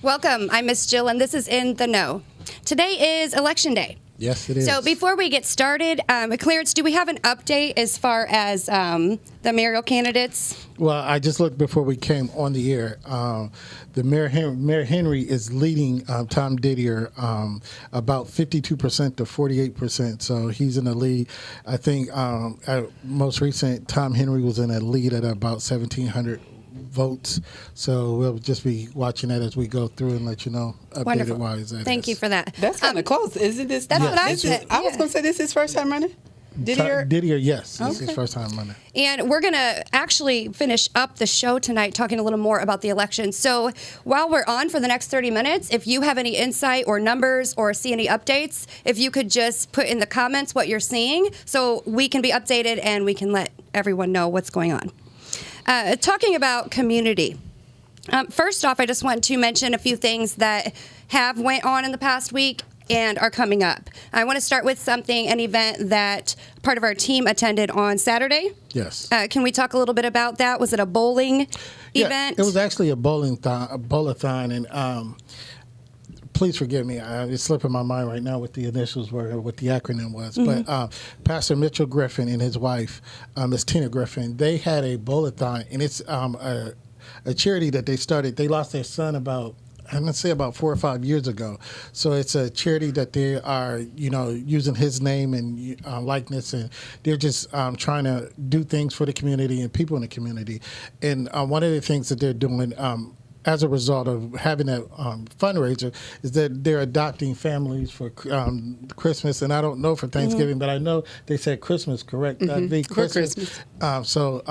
Welcome. I'm Miss Jill, and this is In the Know. Today is Election Day. Yes, it is. So before we get started, Clarence, do we have an update as far as the mayoral candidates? Well, I just looked before we came on the air. The Mayor Henry is leading Tom Didier about 52% to 48%. So he's in the lead. I think at most recent, Tom Henry was in a lead at about 1,700 votes. So we'll just be watching that as we go through and let you know updated wise. Thank you for that. That's kind of close, isn't this? That's what I said. I was going to say this is his first time running. Didier, yes. This is his first time running. And we're going to actually finish up the show tonight talking a little more about the election. So while we're on for the next 30 minutes, if you have any insight or numbers or see any updates, if you could just put in the comments what you're seeing so we can be updated and we can let everyone know what's going on. Talking about community. First off, I just want to mention a few things that have went on in the past week and are coming up. I want to start with an event that part of our team attended on Saturday. Yes. Can we talk a little bit about that? Was it a bowling event? It was actually a bowl-a-thon, and please forgive me. It's slipping my mind right now what the initials were or what the acronym was. Mm-hmm. But Pastor Mitchell Griffin and his wife, Miss Tina Griffin, they had a bowl-a-thon, and it's a charity that they started. They lost their son about 4 or 5 years ago. So it's a charity that they are, using his name and likeness, and they're just trying to do things for the community and people in the community. And one of the things that they're doing as a result of having that fundraiser is that they're adopting families for Christmas, and I don't know for Thanksgiving, but I know they said Christmas, correct? That'd be Christmas. So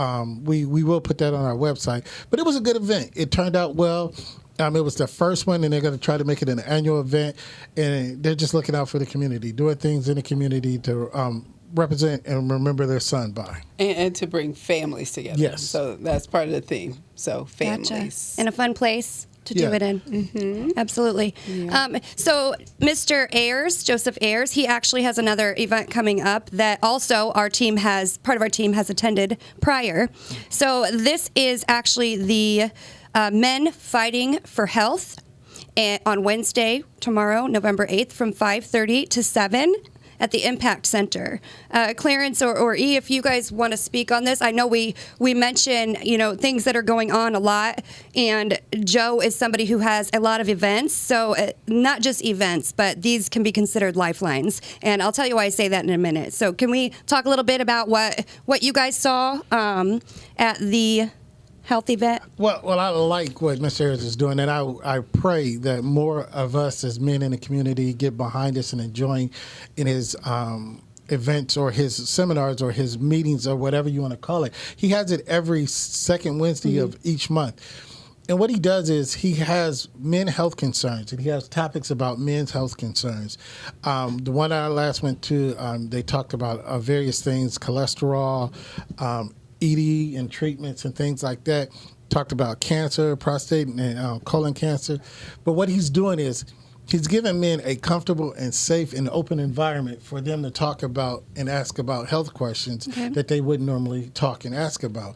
we will put that on our website. But it was a good event. It turned out well. It was the first one, and they're going to try to make it an annual event, and they're just looking out for the community, doing things in the community to represent and remember their son by. And to bring families together. Yes. So that's part of the theme. So families. Gotcha. And a fun place to do it in. Mm-hmm. Absolutely. Yeah. So Mr. Ayers, Joseph Ayers, he actually has another event coming up that also part of our team has attended prior. So this is actually the Men Fighting for Health on Wednesday, tomorrow, November 8th, from 5:30 to 7 at the Impact Center. Clarence or E, if you guys want to speak on this, I know we mention, things that are going on a lot, and Joe is somebody who has a lot of events, so not just events, but these can be considered lifelines, and I'll tell you why I say that in a minute. So can we talk a little bit about what you guys saw at the health event? Well, I like what Mr. Ayers is doing, and I pray that more of us as men in the community get behind us and enjoying in his events or his seminars or his meetings or whatever you want to call it. He has it every second Wednesday of each month. And what he does is he has men health concerns, and he has topics about men's health concerns. The one I last went to, they talked about various things, cholesterol, ED and treatments and things like that. Talked about cancer, prostate and colon cancer. But what he's doing is he's giving men a comfortable and safe and open environment for them to talk about and ask about health questions that they wouldn't normally talk and ask about.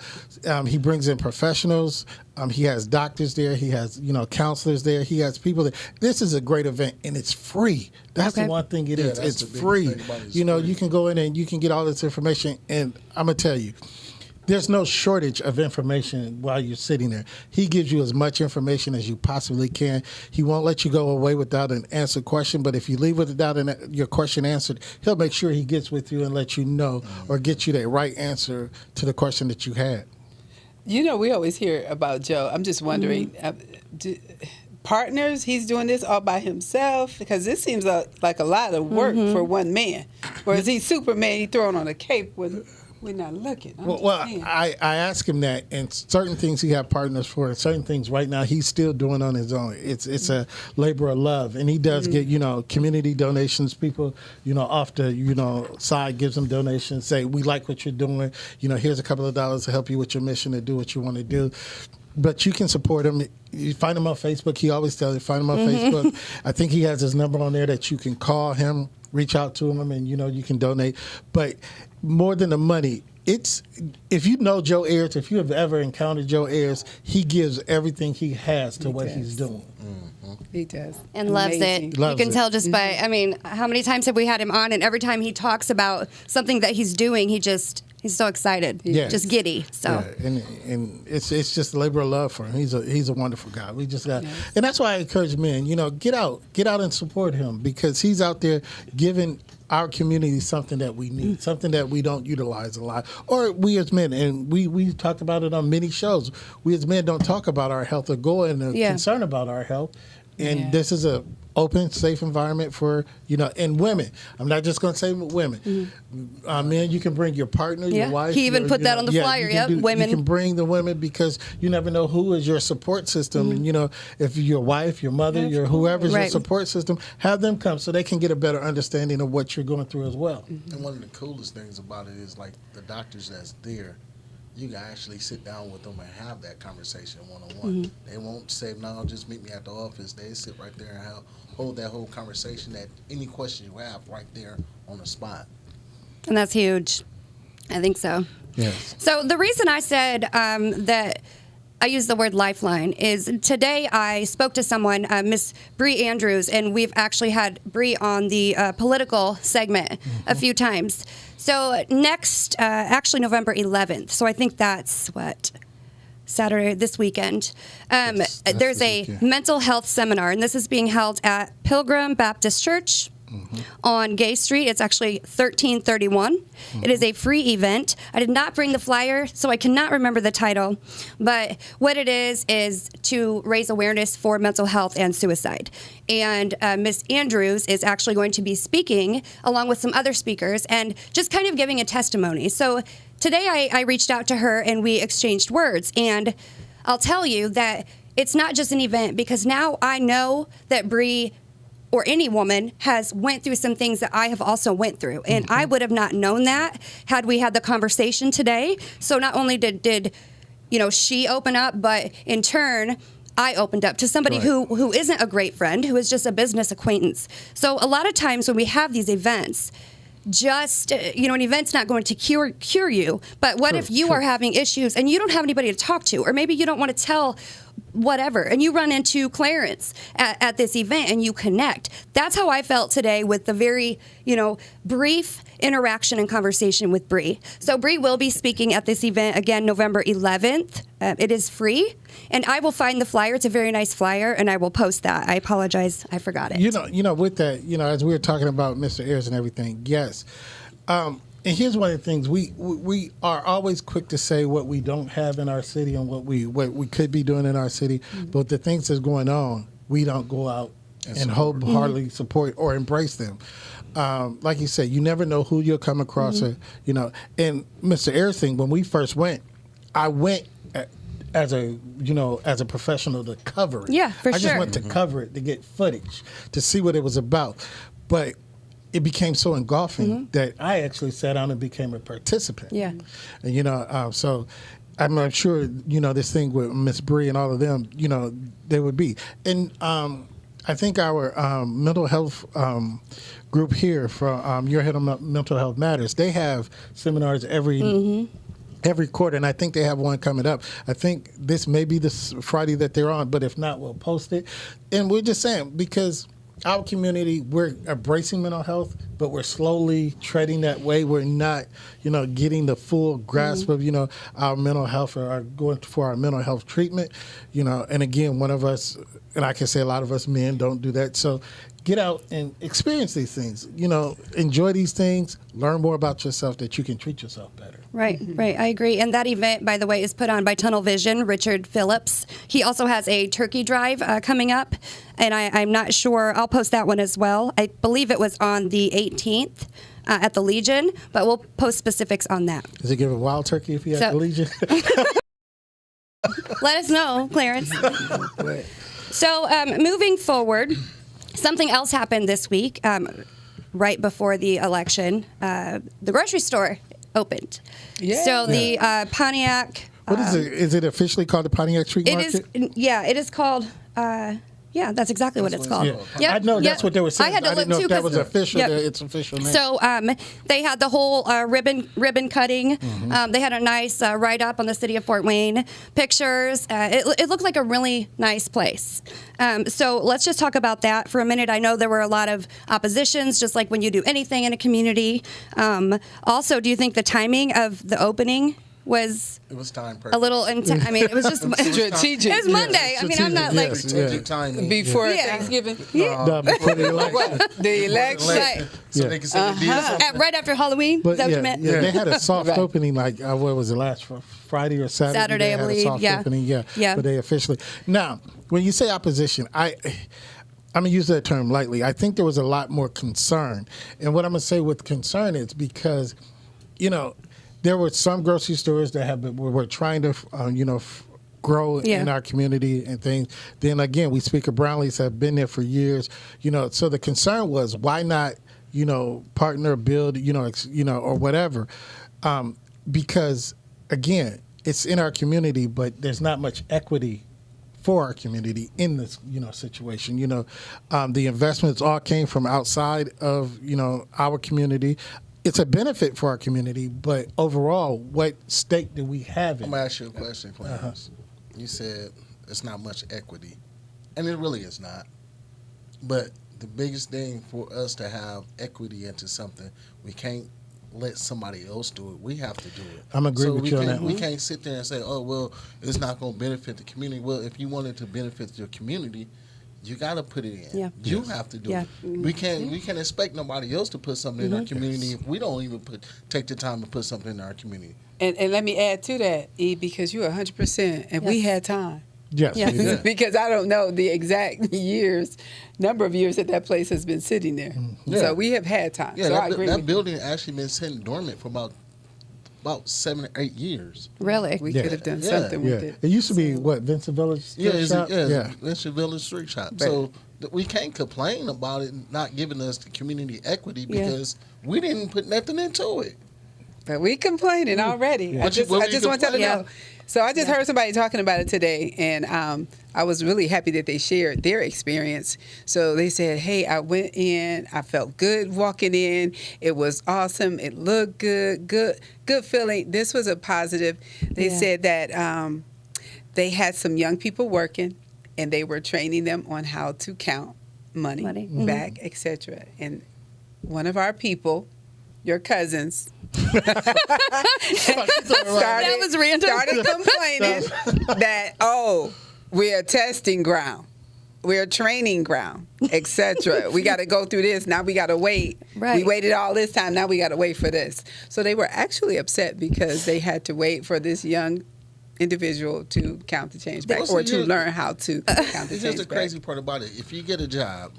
He brings in professionals. He has doctors there. He has, counselors there. He has people there. This is a great event, and it's free. That's the one thing it is. It's free. You can go in and you can get all this information, and I'm going to tell you, there's no shortage of information while you're sitting there. He gives you as much information as you possibly can. He won't let you go away without an answered question, but if you leave without your question answered, he'll make sure he gets with you and let you know or get you the right answer to the question that you had. We always hear about Joe. I'm just wondering, partners, he's doing this all by himself? Because this seems like a lot of work for one man. Or is he Superman, he throwing on a cape with... We're not looking. I asked him that, and certain things he had partners for, and certain things right now he's still doing on his own. It's a labor of love, and he does get community donations. People off the side gives him donations. Say we like what you're doing. Here's a couple of dollars to help you with your mission to do what you want to do. But you can support him. You find him on Facebook. He always tells you find him on Facebook. I think he has his number on there that you can call him, reach out to him, and you can donate. But more than the money, it's if you know Joe Ayers, if you have ever encountered Joe Ayers, he gives everything he has to what he's doing. He does. and loves Amazing. it. Loves You can it. tell just by, I mean, how many times have we had him on, and every time he talks about something that he's doing, he's so excited, Yes. just giddy. So Yeah, and it's just a labor of love for him. He's a wonderful guy. We just got, and that's why I encourage men. Get out and support him, because he's out there giving our community something that we need, something that we don't utilize a lot, or we as men, and we talked about it on many shows. We as men don't talk about our health or go in a concern about our health, and this is a open, safe environment for, and women. I'm not just going to say women. Men, you can bring your partner, your wife. He even put that on the flyer. Women. You can bring the women, because you never know who is your support system. And, if your wife, your mother, your whoever's your support system, have them come so they can get a better understanding of what you're going through as well. And one of the coolest things about it is, like, the doctors that's there, you can actually sit down with them and have that conversation one-on-one. They won't say, no, just meet me at the office. They sit right there and hold that whole conversation, that any question you have right there on the spot. And that's huge. I think so. Yes. So the reason I said that I use the word lifeline is today I spoke to someone, Miss Bree Andrews, and we've actually had Bree on the political segment a few times. So next, actually November 11th. So I think that's Saturday, this weekend. That's There's this a weekend. mental health seminar, and this is being held at Pilgrim Baptist Church on Gay Street. It's actually 1331. It is a free event. I did not bring the flyer, so I cannot remember the title. But what it is to raise awareness for mental health and suicide. And Miss Andrews is actually going to be speaking along with some other speakers and just kind of giving a testimony. So today I reached out to her and we exchanged words. And I'll tell you that it's not just an event, because now I know that Bree or any woman has went through some things that I have also went through. And I would have not known that had we had the conversation today. So not only did she open up, but in turn, I opened up to somebody who isn't a great friend, who is just a business acquaintance. So a lot of times when we have these events, just, an event's not going to cure you. But what if you are having issues and you don't have anybody to talk to, or maybe you don't want to tell whatever, and you run into Clarence at this event and you connect. That's how I felt today with the very, brief interaction and conversation with Bree. So Bree will be speaking at this event again, November 11th. It is free, and I will find the flyer. It's a very nice flyer, and I will post that. I apologize, I forgot it. With that, as we were talking about Mr. Ayers and everything, yes. And here's one of the things, we are always quick to say what we don't have in our city and what we could be doing in our city, but the things that's going on, we don't go out and wholeheartedly support or embrace them. Like you said, you never know who you'll come across. And Mr. Ayers thing, when we first went, I went as a professional to cover it. Yeah, for I just sure. went to cover it, to get footage, to see what it was about. But it became so engulfing that I actually sat down and became a participant. Yeah. And, so I'm sure, this thing with Miss Bree and all of them, they would be. And I think our mental health group here from Your Head on Mental Health Matters, they have seminars every quarter, and I think they have one coming up. I think this may be this Friday that they're on, but if not, we'll post it. And we're just saying, because our community, we're embracing mental health, but we're slowly treading that way. We're not, getting the full grasp of, our mental health or going for our mental health treatment, and again, one of us, and I can say a lot of us men don't do that. So get out and experience these things, enjoy these things, learn more about yourself that you can treat yourself better. Right. I agree. And that event, by the way, is put on by Tunnel Vision, Richard Phillips. He also has a turkey drive coming up, and I'm not sure. I'll post that one as well. I believe it was on the 18th at the Legion, but we'll post specifics on that. Does it give a wild turkey if you have the Legion? Let us know, Clarence. So moving forward, something else happened this week, right before the election. The grocery store opened. Yeah. So the Pontiac. What is it? Is it officially called the Pontiac Street Market? It is. Yeah, it is called. Yeah, that's exactly what That's it's what called. it's called. Yep, I know that's yep. what they were saying. I had to didn't look know if too that was 'cause- official. yep. Its official name. So they had the whole ribbon cutting. They had a nice write up on the city of Fort Wayne, pictures. It looked like a really nice place. So let's just talk about that for a minute. I know there were a lot of oppositions, just like when you do anything in a community. Also, do you think the timing of the opening was It was time a little? I mean, it was just Strategic. It was Monday. I mean, I'm not like. Yes. strategic timing. Before Yeah. Thanksgiving. Before the election. The election. Right. So Yeah. they can say they did something. Right after Halloween? But Is that what yeah, you meant? yeah, they had a soft Right. opening. Like what was it, last Friday or Saturday? Saturday, They I had believe, A soft yeah. opening, yeah. Yeah. But they officially now. When you say opposition, I'm gonna use that term lightly. I think there was a lot more concern, and what I'm gonna say with concern is because, there were some grocery stores that were trying to, grow Yeah. in our community and things. Then again, we speak of Brownlees have been there for years. So the concern was why not, partner, build, or whatever, because again, it's in our community, but there's not much equity for our community in this, situation. The investments all came from outside of, our community. It's a benefit for our community, but overall, what stake do we have in I'm it? gonna ask you a question, Clarence. You said it's not much equity, and it really is not. But the biggest thing for us to have equity into something, we can't let somebody else do it. We have to do it. I'm agree with we you on can't, that. We can't sit there and say, "Oh, well, it's not going to benefit the community." Well, if you want it to benefit your community, you got to put it in. Yeah. You have to do Yeah. it. We can't expect nobody else to put something in our community if we don't even take the time to put something in our community. And let me add to that, E, because you're 100%, and we Yes. had time. Yes, Yes. we did. Because I don't know the exact number of years that place has been sitting there. Yeah. So we have had time. Yeah, so I agree that with building actually been sitting dormant for about 7 or 8 years. Really? you. We Yeah. could have done Yeah. something Yeah, with it. it used to be what Vincent Village. Yeah, shop? yeah. Vincent Village Street Shop. Right. So we can't complain about it not giving us the community equity because we didn't put nothing into it. But we complaining already. Yeah. I just What want you y'all to complaining know. So I just heard somebody talking about it today, and I was really happy that they shared their experience. So they said, "Hey, I went in. I felt good walking in. It was awesome. It looked good feeling. This was a positive." They Yeah. said that they had some young people working, and they were training them on how to count money. Back, etc. And one of our people, your cousins, That was random. started complaining that, we're a testing ground, we're a training ground, etc. We got to go through this. Now we got to wait. Right. We waited all this time. Now we got to wait for this. So they were actually upset because they had to wait for this young individual to count the change back, Well, or see, to here's- learn how to count the Here's change the back. crazy part about it. If you get a job,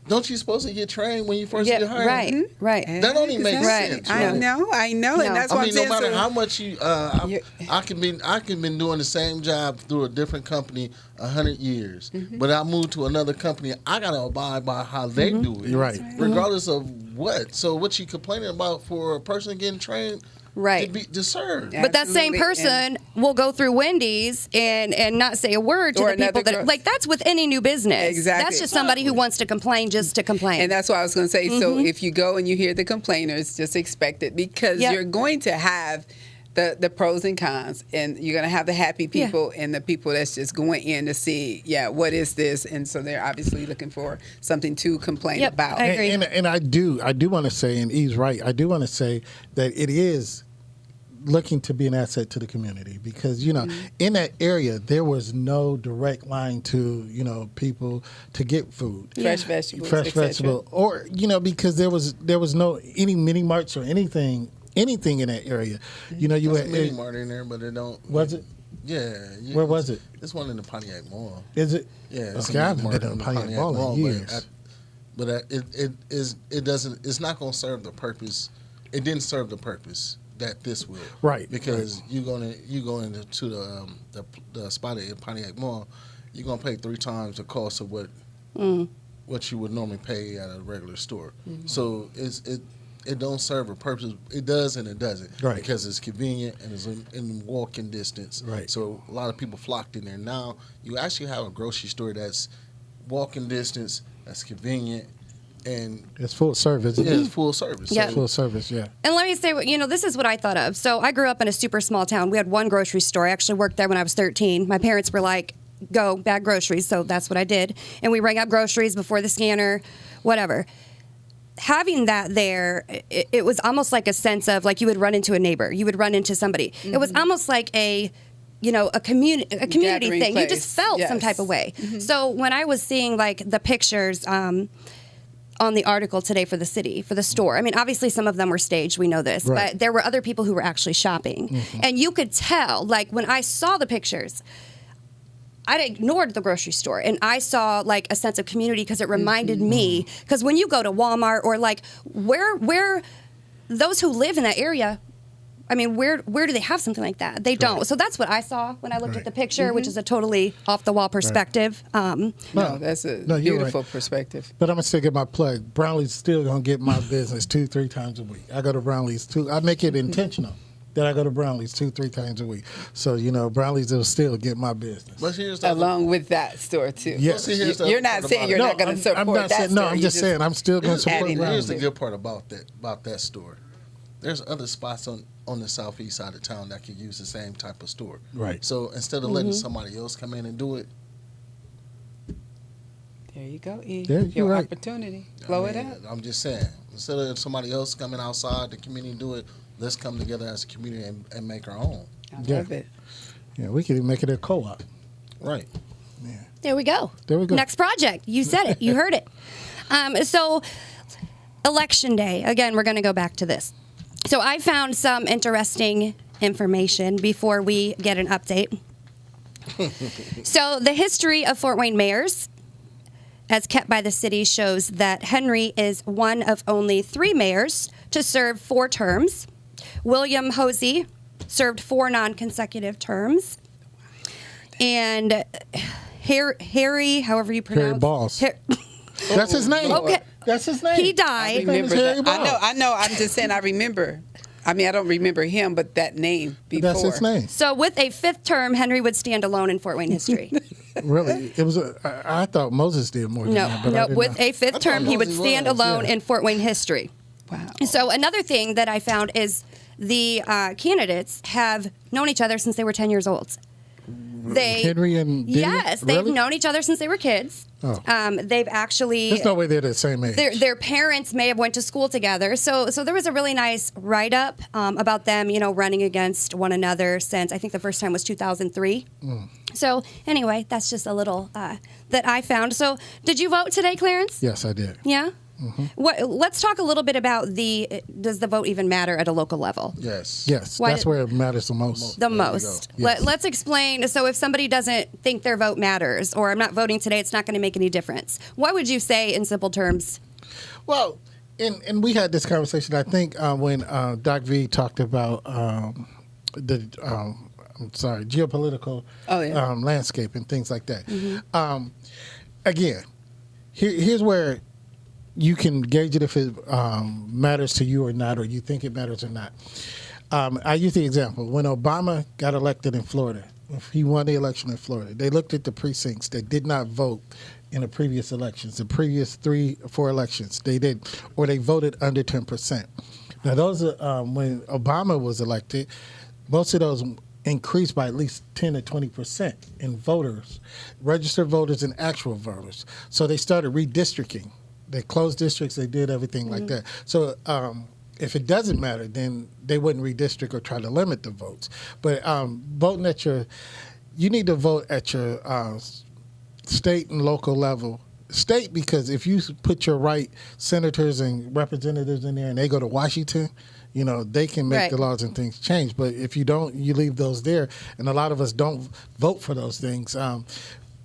don't you supposed to get trained when you first Yeah, get hired? right, right. That don't even make Right. sense. I right? know, No. and that's I why mean, I'm no saying. matter So- how much you, I can be doing the same job through a different company 100 years, but I moved to another company. I gotta abide by how they do it, You're right. regardless of what. So what you complaining about for a person getting trained, Right. to serve? Yeah. But that same Absolutely. person will go through Wendy's and not say a word to Or the people another that like that's with any new business. Exactly. That's just somebody who wants to complain just to complain. And that's what I was going to say. So if you go and you hear the complainers, just expect it, because Yep. you're going to have the pros and cons, and you're going to have the happy people and the people that's just going in to see, what is this? And so they're obviously looking for something to complain Yep, about. I agree. And I do want to say, and Eve's right, I do want to say that it is looking to be an asset to the community because, in that area, there was no direct line to, people to get food. Fresh vegetables, Fresh et cetera. vegetable. Or, because there was no any mini marts or anything in that area. You There's had a mini mart in there, but it don't. was it? Yeah. Where was it? This one in the Pontiac Mall. Is it? Yeah, it's Okay, a I mini haven't mart been in to the Pontiac Mall in years. But it doesn't. It's not going to serve the purpose. It didn't serve the purpose that this will. Right, Because you go into the spot at Pontiac Mall, you're gonna pay 3 times the cost of what you would normally pay at a regular store. So it don't serve a purpose. It does and it doesn't. Right. Because it's convenient and it's in walking distance. Right. So a lot of people flocked in there. Now you actually have a grocery store that's walking distance, that's convenient, and It's full service. it's full service. Yeah. So Full service, yeah. And let me say, this is what I thought of. So I grew up in a super small town. We had one grocery store. I actually worked there when I was 13. My parents were like, go bag groceries. So that's what I did. And we rang up groceries before the scanner, whatever. Having that there, it was almost like a sense of like you would run into a neighbor. You would run into somebody. Mm-hmm. It was almost like a community Gathering thing. You place. just felt some Yes. type of way. So when I was seeing like the pictures on the article today for the city, for the store, I mean, obviously some of them were staged. We know this, Right. but there were other people who were actually shopping, and you could tell. Like when I saw the pictures, I ignored the grocery store, and I saw like a sense of community because it reminded me. Because when you go to Walmart or like where those who live in that area, I mean, where do they have something like that? They don't. So that's what I saw when I looked Right. at the picture, which is a totally off the wall perspective. No, that's a No, you're beautiful right. perspective. But I'm going to still get my plug. Brownlee's still going to get my business 2-3 times a week. I go to Brownlee's I make it intentional that I go to Brownlee's 2-3 times a week. So, Brownlee's will still get my business. but here's the Along with that store too. Yes. See, here's the You're other not part saying about you're it. not going to support I'm not that saying, store. no, I'm You just saying I'm still going to support adding Brownlee's. Here's the good part about that store. There's other spots on the southeast side of town that could use the same type of store. Right. So instead of letting somebody else come in and do it, There you go, E. Yeah, you're Your right. opportunity. I Blow mean, it up. I'm just saying, instead of somebody else coming outside the community and do it, let's come together as a community and make our own. I Yeah. love it. Yeah, we could even make it a co-op. Right. There we go. There we go. Next project. You said it. You heard it. So, Election Day. Again, we're going to go back to this. So, I found some interesting information before we get an update. So, the history of Fort Wayne mayors, as kept by the city, shows that Henry is one of only 3 mayors to serve 4 terms. William Hosey served 4 non-consecutive terms. And Harry, however you pronounce Harry Balls. Har- That's his name. Okay. That's his name. He I died. remember Harry that. Balls. I know. I'm just saying I remember. I mean, I don't remember him, but that name before. That's his name. So with a 5th term, Henry would stand alone in Fort Wayne history. Really? It was. I thought Moses did more than that. But I No. didn't With know. a 5th thought term, he would Moses stand was, alone yeah. in Fort Wayne history. Wow. So another thing that I found is the candidates have known each other since they were 10 years old. Henry and Diddy? Yes, they've Really? known each other since they were kids. Oh. They've actually There's no way they're the same age. their parents may have went to school together. So there was a really nice write up about them, running against one another since I think the first time was 2003. So anyway, that's just a little that I found. So did you vote today, Clarence? Yes, I did. Yeah. Let's talk a little bit about does the vote even matter at a local level? Yes. Yes, Why that's did- where it matters the most. The There we go. most. Yes. Let's explain. So if somebody doesn't think their vote matters, or I'm not voting today, it's not going to make any difference. What would you say in simple terms? Well, and we had this conversation, I think, when Doc V talked about geopolitical Oh, yeah. landscape and things like that. Again, here's where you can gauge it if it matters to you or not, or you think it matters or not. I use the example. When Obama got elected in Florida, if he won the election in Florida, they looked at the precincts that did not vote in the previous elections, the previous 3 or 4 elections. They did, or they voted under 10%. Now, those when Obama was elected, most of those increased by at least 10 to 20% in voters, registered voters and actual voters. So they started redistricting. They closed districts. They did everything like that. So if it doesn't matter, then they wouldn't redistrict or try to limit the votes. But voting you need to vote at your state and local level. State, because if you put your right senators and representatives in there and they go to Washington, they can make Right. the laws and things change. But if you don't, you leave those there. And a lot of us don't vote for those things.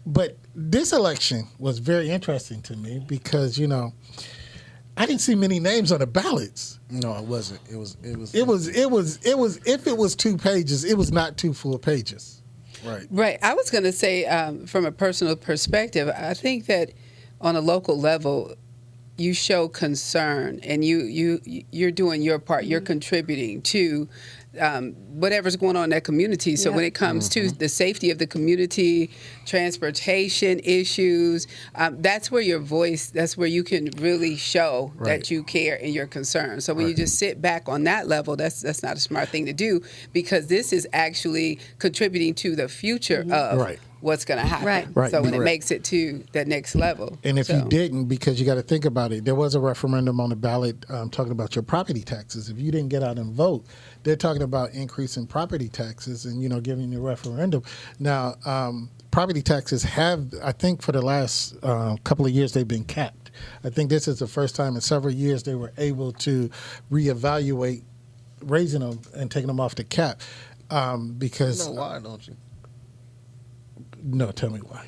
But this election was very interesting to me because, I didn't see many names on the ballots. No, it wasn't. It was. If it was 2 pages, it was not 2 full pages. Right. Right. I was going to say, from a personal perspective, I think that on a local level, you show concern and you're doing your part. You're contributing to whatever's going on in that community. So when it comes to the safety of the community, transportation issues, that's where your voice, that's where you can really show that you care and you're concerned. So when you just sit back on that level, that's not a smart thing to do, because this is actually contributing to the future of what's going to happen. So when it makes it to that next level. And if you didn't, because you got to think about it, there was a referendum on the ballot talking about your property taxes. If you didn't get out and vote, they're talking about increasing property taxes and, giving you a referendum. Now, property taxes have, I think for the last couple of years, they've been capped. I think this is the first time in several years they were able to reevaluate raising them and taking them off the cap because... You know why, don't you? No, tell me why.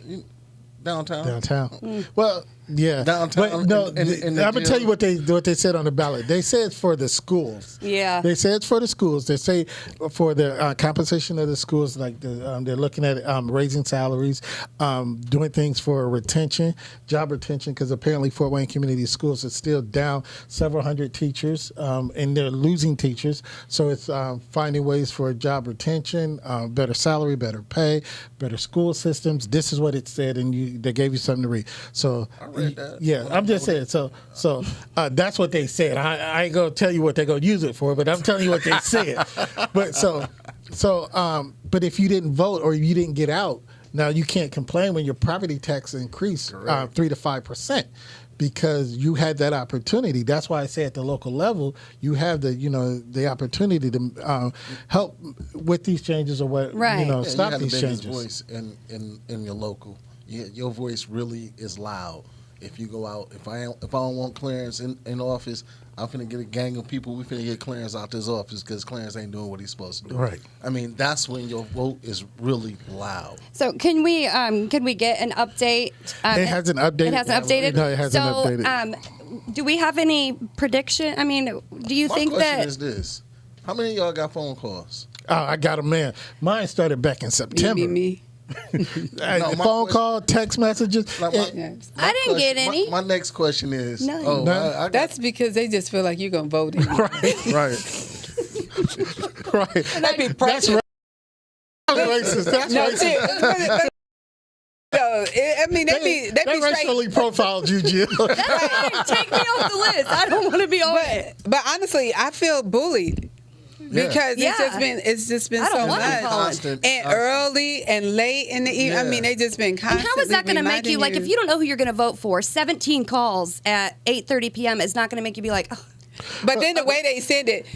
Downtown? Downtown. Well, yeah. Downtown. But no, in I'm gonna tell you what they said on the ballot. They said it's for the schools. Yeah. They said it's for the schools. They say for the compensation of the schools, like they're looking at raising salaries, doing things for retention, job retention, because apparently Fort Wayne Community Schools is still down several hundred teachers, and they're losing teachers. So it's finding ways for job retention, better salary, better pay, better school systems. This is what it said, and they gave you something to read. So. I read that. Yeah, I'm just saying. So that's what they said. I ain't gonna tell you what they're gonna use it for, but I'm telling you what they said. But but if you didn't vote or you didn't get out, now you can't complain when your property tax increased 3 to 5%. Because you had that opportunity. That's why I say at the local level, you have the opportunity to help with these changes or what stop these changes. You have the biggest voice in your local. Your voice really is loud. If you go out, if I don't want Clarence in office, I'm finna get a gang of people. We finna get Clarence out this office because Clarence ain't doing what he's supposed to do. Right. I mean, that's when your vote is really loud. So can we get an update? It hasn't updated. It hasn't updated. No, it hasn't updated. Do we have any prediction? I mean, do you think My that? question is this: how many of y'all got phone calls? Oh, I got them, man. Mine started back in September. Me. Phone call, text messages. I didn't get any. My next question is, None. That's because they just feel like you're gonna vote. Right. Right. That'd be That's racist. That's racist. I mean, they be straight. racially profiled you, Jill. That's fine. Take me off the list. I don't want to be on it. But honestly, I feel bullied. Because it's just been I don't so want to call much, and early and late in the evening. I mean, they just been constantly. And how is that going to make you, like, if you don't know who you're going to vote for, 17 calls at 8:30 p.m. is not going to make you be like, oh. But then the way they send it,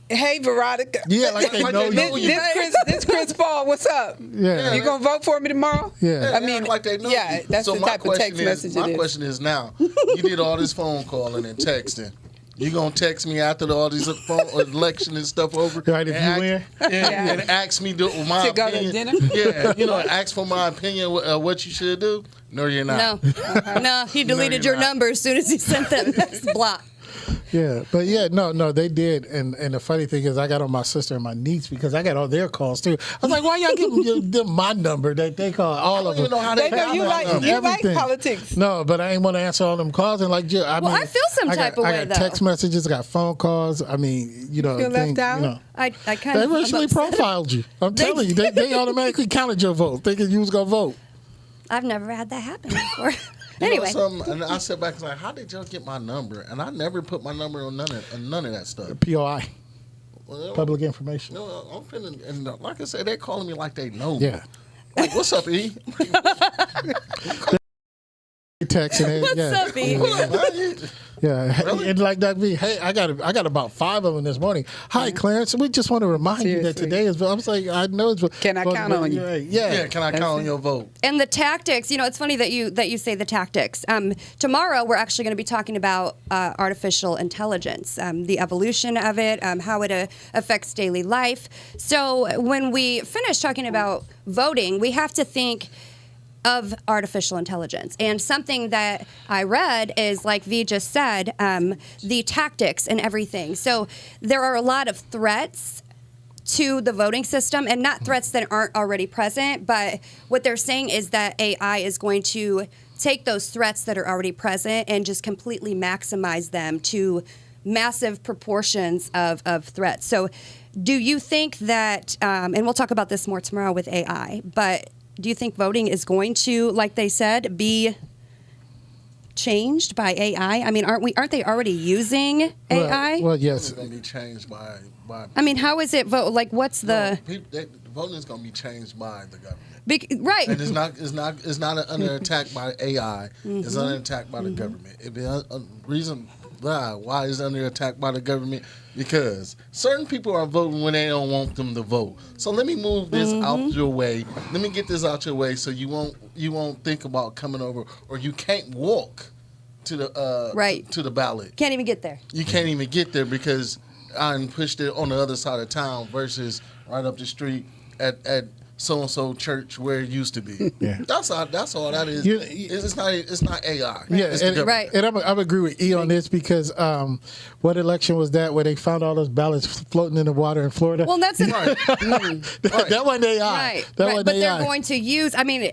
hey Veronica, like they know you. This Chris Paul, what's up? Yeah, you gonna vote for me tomorrow? Yeah, I mean, like they know you. That's the type of text message it is. My question is now: you did all this phone calling and texting. You gonna text me after all these election and stuff over? Right, if you win? And ask me my to go opinion. to dinner? Yeah, ask for my opinion what you should do. No, you're not. No, he deleted your number as soon as he sent that block. Yeah, but no, they did, and the funny thing is, I got on my sister and my niece because I got all their calls too. I was like, why y'all giving them my number that they call all of them? Know how they know you like politics. No, but I ain't want to answer all them calls and like, I feel some type of way I got though. text messages, I got phone calls. I mean, feel left out? I kind they of racially profiled you. I'm telling you, they automatically counted your vote, thinking you was gonna vote. I've never had that happen before. Anyway, and I sat back and was like, "How did y'all get my number?" And I never put my number on none of that stuff. POI, public information. I'm finna, and like I said, they're calling me like they know. Yeah. Like, what's up, E? Texting it. What's up, E? Yeah, Really? and like Doug V, hey, I got about 5 of them this morning. Hi, Clarence. We just want to remind you that today is. I was like, I know it's. Can I count on you? Yeah. Can I count on your vote? And the tactics. It's funny that you say the tactics. Tomorrow we're actually going to be talking about artificial intelligence, the evolution of it, how it affects daily life. So when we finish talking about voting, we have to think of artificial intelligence. And something that I read is, like V just said, the tactics and everything. So there are a lot of threats to the voting system, and not threats that aren't already present, but what they're saying is that AI is going to take those threats that are already present and just completely maximize them to massive proportions of threats. So do you think that, and we'll talk about this more tomorrow with AI, but do you think voting is going to, like they said, be changed by AI? I mean, aren't they already using AI? Well, yes. It's going to be changed by I mean, how is it vote? Like, what's the voting is going to be changed by the government. Right. And it's not under attack by AI. It's under attack by the government. It be a reason why it's under attack by the government, because certain people are voting when they don't want them to vote. So let me move this out your way. Let me get this out your way so you won't think about coming over, or you can't walk to the to the ballot. Can't even get there. You can't even get there because I pushed it on the other side of town versus right up the street at so-and-so church where it used to be. Yeah. That's all that is. It's not AI. Yeah, It's the government. Right. And I agree with E on this, because what election was that where they found all those ballots floating in the water in Florida? Well, that's Right. that wasn't AI. Right. That right. wasn't But AI. they're going to use, I mean,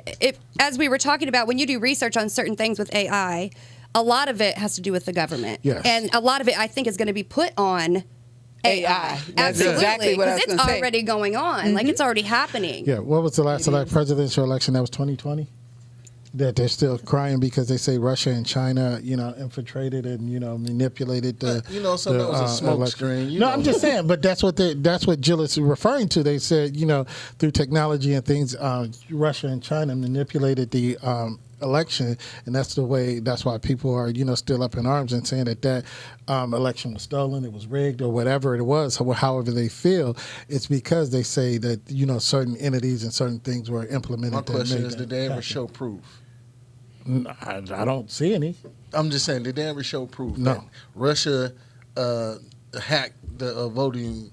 as we were talking about, when you do research on certain things with AI, a lot of it has to do with the government. Yes. And a lot of it, I think, is going to be put on AI. That's Absolutely. exactly what I was Because gonna it's say. already going on. Like, it's already happening. Yeah, what was the last presidential election? That was 2020? That they're still crying because they say Russia and China, infiltrated and, manipulated the. Some that was a smoke election. screen. No, I'm just saying, but that's what Jill is referring to. They said, through technology and things, Russia and China manipulated the election, and that's why people are, still up in arms and saying that election was stolen, it was rigged, or whatever it was, however they feel. It's because they say that, certain entities and certain things were implemented. My question is, did they ever show proof? I don't see any. I'm just saying, did they ever show proof No. that Russia hacked the voting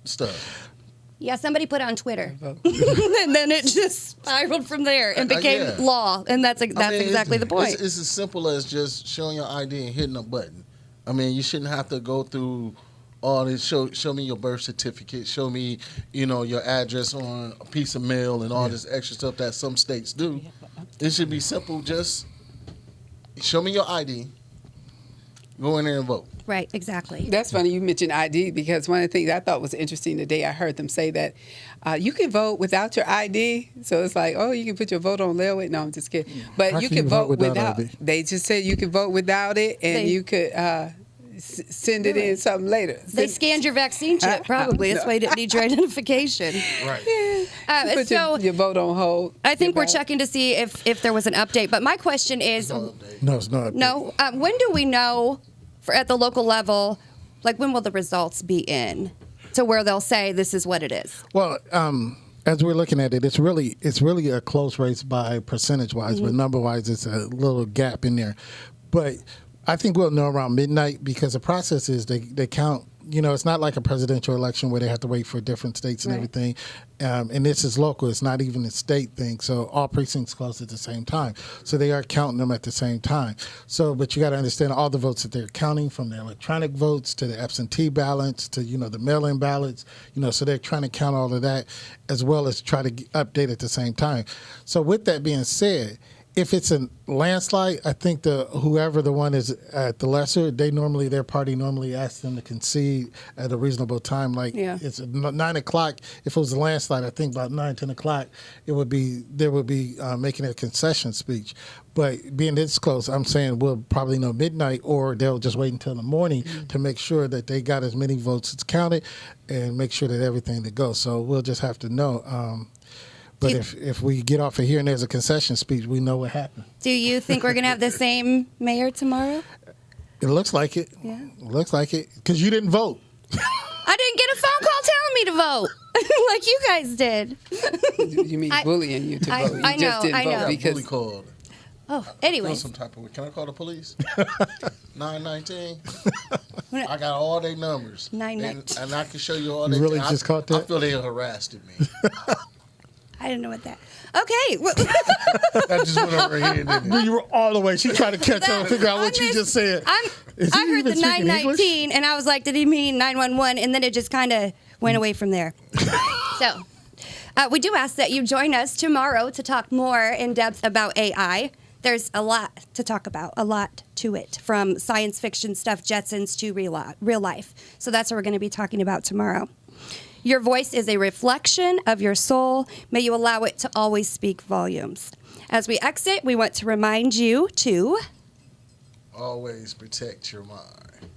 stuff? Yeah, somebody put it on Twitter. And then it just spiraled from there and became Yeah. law. And that's exactly the point. It's as simple as just showing your ID and hitting a button. I mean, you shouldn't have to go through all this. Show me your birth certificate. Show me, your address on a piece of mail and all this extra stuff that some states do. It should be simple. Just show me your ID. Go in there and vote. Right, exactly. That's funny you mentioned ID, because one of the things I thought was interesting today, I heard them say that you can vote without your ID. So it's like, you can put your vote on layaway. No, I'm just kidding. But How you can can you vote vote without without. ID? They just said you can vote without it, and you could send it in something later. They scanned your vaccine chip, probably. That's why you didn't need your identification. Right. Put So your vote on hold. I think Your we're ballot. checking to see if there was an update. But my question is, No, it's not. no, when do we know at the local level, like when will the results be in to where they'll say this is what it is? Well, as we're looking at it, it's really a close race by percentage wise, but number wise, it's a little gap in there. But I think we'll know around midnight, because the process is they count. It's not like a presidential election where they have to wait for different states and Right. everything. And this is local. It's not even a state thing. So all precincts close at the same time. So they are counting them at the same time. So, but you got to understand all the votes that they're counting, from the electronic votes to the absentee ballots to, the mail-in ballots, so they're trying to count all of that as well as try to update at the same time. So with that being said, if it's a landslide, I think whoever the one is at the lesser, their party normally asks them to concede at a reasonable time. Like it's 9 o'clock. If it was a landslide, I think about 9, 10 o'clock, they would be making a concession speech. But being this close, I'm saying we'll probably know midnight, or they'll just wait until the morning to make sure that they got as many votes as counted and make sure that everything that goes. So we'll just have to know. But if we get off of here and there's a concession speech, we know what happened. Do you think we're going to have the same mayor tomorrow? It looks like it. Yeah. It looks like it. Because you didn't vote. I didn't get a phone call telling me to vote like you guys did. You mean bullying you to vote? You I just know, didn't I vote know. Bully because called. Oh, Feel anyway. some type of way. Can I call the police? 919. I got all their numbers. 919. And I can show you all You their. really just caught that? I feel they harassed me. I didn't know what that. Okay. Well, I just went over here and did it. You were all the way. She tried to catch up and figure out what you just said. Is he I heard even the speaking 919, and I was like, did he mean 911? And then it just kind of went away from there. So we do ask that you join us tomorrow to talk more in depth about AI. there's a lot to talk about, a lot to it, from science fiction stuff, Jetsons, to real life. So that's what we're going to be talking about tomorrow. Your voice is a reflection of your soul. May you allow it to always speak volumes. As we exit, we want to remind you to always protect your mind.